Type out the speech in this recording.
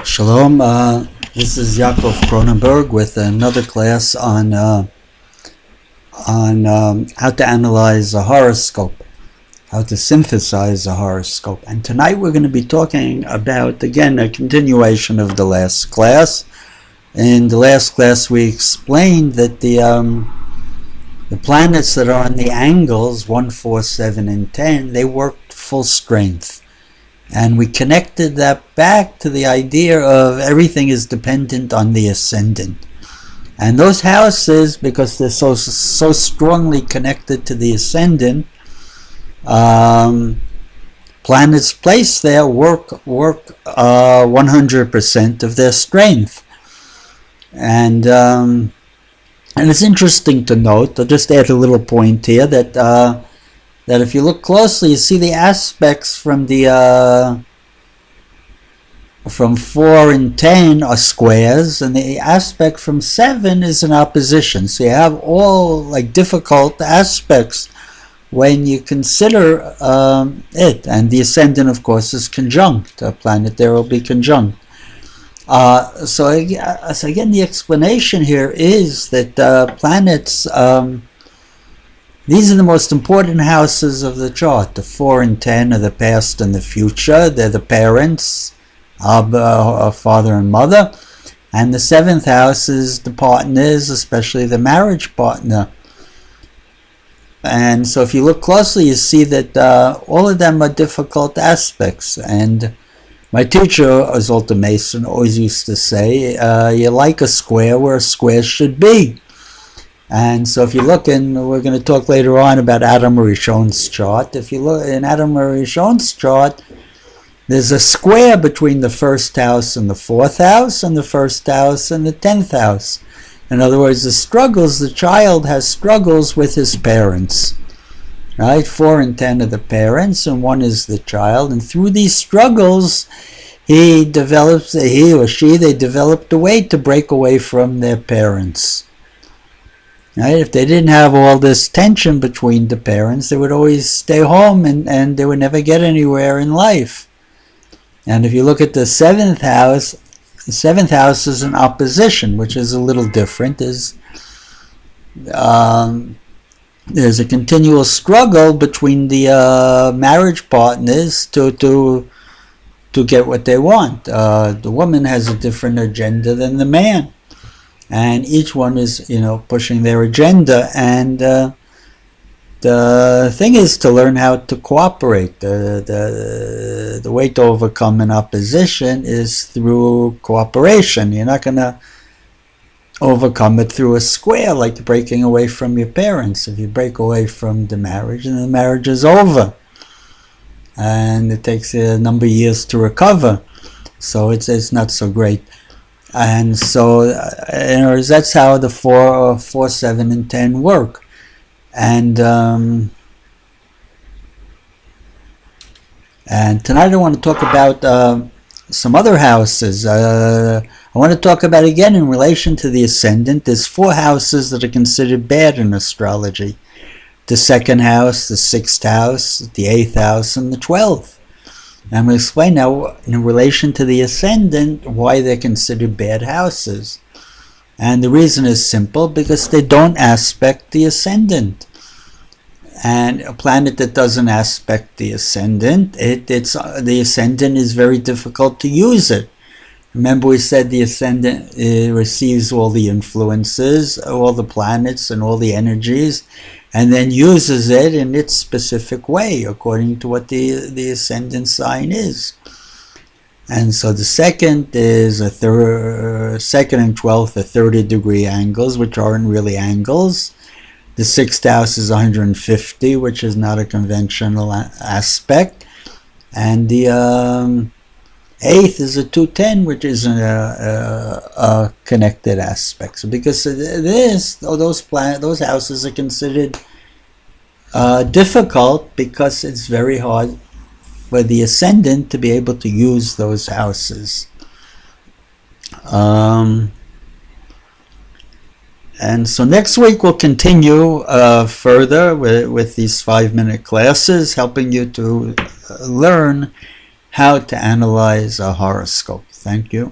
Shalom. This is Yaakov Cronenberg with another class on how to analyze a horoscope, how to synthesize a horoscope. And tonight we're going to be talking about, again, a continuation of the last class. In the last class we explained that the planets that are on the angles 1, 4, 7, and 10, they worked full strength. And we connected that back to the idea of everything is dependent on the ascendant. And those houses, because they're so strongly connected to the ascendant, planets placed there work 100% of their strength. And it's interesting to note, I'll just add a little point here, that if you look closely, you see the aspects from from 4 and 10 are squares, and the aspect from 7 is an opposition. So you have all like difficult aspects when you consider it. And the ascendant, of course, is conjunct. A planet there will be conjunct. So again, the explanation here is that planets, these are the most important houses of the chart. The 4 and 10 are the past and the future. They're the parents, father and mother. And the 7th house is the partners, especially the marriage partner. And so if you look closely, you see that all of them are difficult aspects. And my teacher, a Zoltan Mason, always used to say, you like a square where a square should be. And so if you look in, we're going to talk later on about Adam Rishon's chart. If you look in Adam Rishon's chart, there's a square between the 1st house and the 4th house, and the 1st house and the 10th house. In other words, the child has struggles with his parents. Right? 4 and 10 are the parents, and 1 is the child. And through these struggles, he or she developed a way to break away from their parents. Right? If they didn't have all this tension between the parents, they would always stay home and they would never get anywhere in life. And if you look at the 7th house, the 7th house is an opposition, which is a little different. There's a continual struggle between the marriage partners to get what they want. The woman has a different agenda than the man. And each one is, pushing their agenda. And the thing is to learn how to cooperate. The way to overcome an opposition is through cooperation. You're not going to overcome it through a square, like breaking away from your parents. If you break away from the marriage, then the marriage is over. And it takes a number of years to recover. So it's not so great. And so that's how the 4, 7, and 10 work. And tonight I want to talk about some other houses. I want to talk about, again, in relation to the ascendant, there's 4 houses that are considered bad in astrology. The 2nd house, the 6th house, the 8th house, and the 12th. And we'll explain now, in relation to the ascendant, why they're considered bad houses. And the reason is simple, because they don't aspect the ascendant. And a planet that doesn't aspect the ascendant, the ascendant is very difficult to use it. Remember, we said the ascendant receives all the influences, all the planets and all the energies, and then uses it in its specific way, according to what the ascendant sign is. And so the 2nd is 2nd and 12th are 30-degree angles, which aren't really angles. The 6th house is 150, which is not a conventional aspect. And the 8th is a 210, which is a connected aspect. So because of this, those houses are considered difficult, because it's very hard for the ascendant to be able to use those houses. And so next week we'll continue further with these 5-minute classes, helping you to learn how to analyze a horoscope. Thank you.